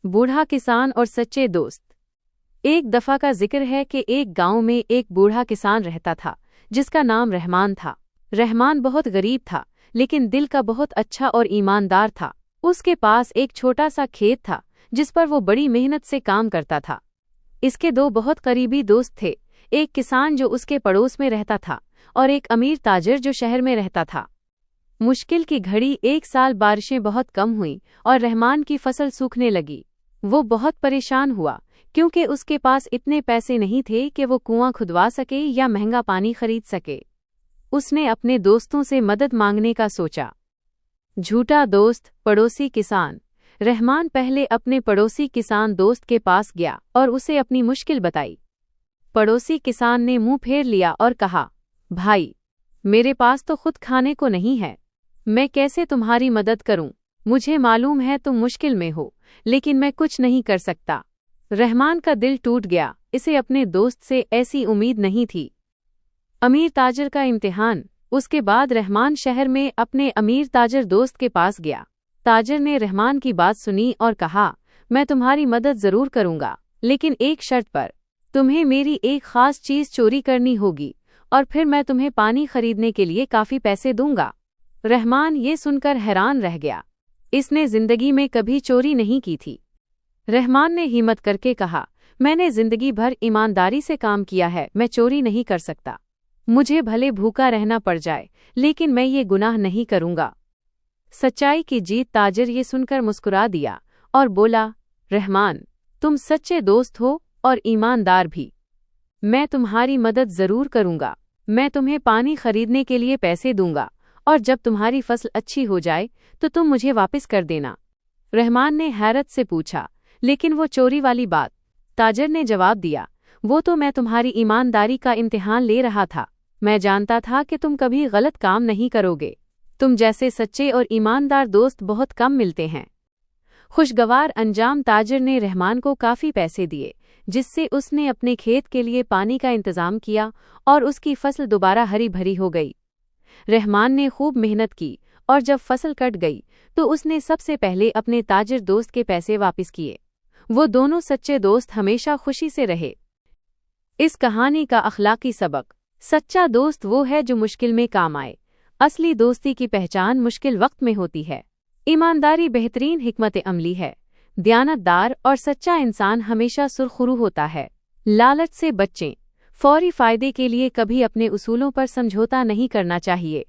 बूढ़ा किसान और सच्चे दोस्त। एक दफा का जिक्र है कि एक गांव में एक बूढ़ा किसान रहता था जिसका नाम रहमान था। रहमान बहुत गरीब था लेकिन दिल का बहुत अच्छा और ईमानदार था। उसके पास एक छोटा सा खेत था जिस पर वो बड़ी मेहनत से काम करता था। इसके दो बहुत करीबी दोस्त थे, एक किसान जो उसके पड़ोस में रहता था और एक अमीर ताजिर जो शहर में रहता था। मुश्किल की घड़ी एक साल बारिशें बहुत कम हुईं और रहमान की फसल सूखने लगी। वो बहुत परेशान हुआ क्योंकि उसके पास इतने पैसे नहीं थे कि वो कुआं खुदवा सके या महंगा पानी खरीद सके। उसने अपने दोस्तों से मदद मांगने का सोचा। झूठा दोस्त, पड़ोसी किसान। रहमान पहले अपने पड़ोसी किसान दोस्त के पास गया और उसे अपनी मुश्किल बताई। पड़ोसी किसान ने मुंह फेर लिया और कहा, भाई, मेरे पास तो खुद खाने को नहीं है, मैं कैसे तुम्हारी मदद करूं? मुझे मालूम है तुम मुश्किल में हो, लेकिन मैं कुछ नहीं कर सकता। रहमान का दिल टूट गया, इसे अपने दोस्त से ऐसी उम्मीद नहीं थी। अमीर ताजिर का इम्तिहान। उसके बाद रहमान शहर में अपने अमीर ताजिर दोस्त के पास गया। ताजिर ने रहमान की बात सुनी और कहा, मैं तुम्हारी मदद जरूर करूंगा, लेकिन एक शर्त पर। तुम्हें मेरी एक खास चीज चोरी करनी होगी और फिर मैं तुम्हें पानी खरीदने के लिए काफी पैसे दूंगा। रहमान ये सुनकर हैरान रह गया। इसने जिंदगी में कभी चोरी नहीं की थी। रहमान ने हिम्मत करके कहा, मैंने जिंदगी भर ईमानदारी से काम किया है, मैं चोरी नहीं कर सकता। मुझे भले भूखा रहना पड़ जाए, लेकिन मैं ये गुनाह नहीं करूंगा। सच्चाई की जीत। ताजिर ये सुनकर मुस्कुरा दिया और बोला, रहमान, तुम सच्चे दोस्त हो और ईमानदार भी। मैं तुम्हारी मदद जरूर करूंगा। मैं तुम्हें पानी खरीदने के लिए पैसे दूंगा और जब तुम्हारी फसल अच्छी हो जाए तो तुम मुझे वापस कर देना। रहमान ने हैरत से पूछा, लेकिन वो चोरी वाली बात? ताजिर ने जवाब दिया, वो तो मैं तुम्हारी ईमानदारी का इम्तिहान ले रहा था। मैं जानता था कि तुम कभी गलत काम नहीं करोगे। तुम जैसे सच्चे और ईमानदार दोस्त बहुत कम मिलते हैं। खुशगवार अंजाम। ताजिर ने रहमान को काफी पैसे दिए, जिससे उसने अपने खेत के लिए पानी का इंतजाम किया और उसकी फसल दोबारा हरी भरी हो गई। रहमान ने खूब मेहनत की और जब फसल कट गई तो उसने सबसे पहले अपने ताजिर दोस्त के पैसे वापस किए। वो दोनों सच्चे दोस्त हमेशा खुशी से रहे। इस कहानी का अखलाकी सबक। सच्चा दोस्त वो है जो मुश्किल में काम आए। असली दोस्ती की पहचान मुश्किल वक्त में होती है। ईमानदारी बेहतरीन हिकमत अमली है। दयानतदार और सच्चा इंसान हमेशा सुरखरू होता है। लालच से बचें। फौरी फायदे के लिए कभी अपने उसूलों पर समझौता नहीं करना चाहिए।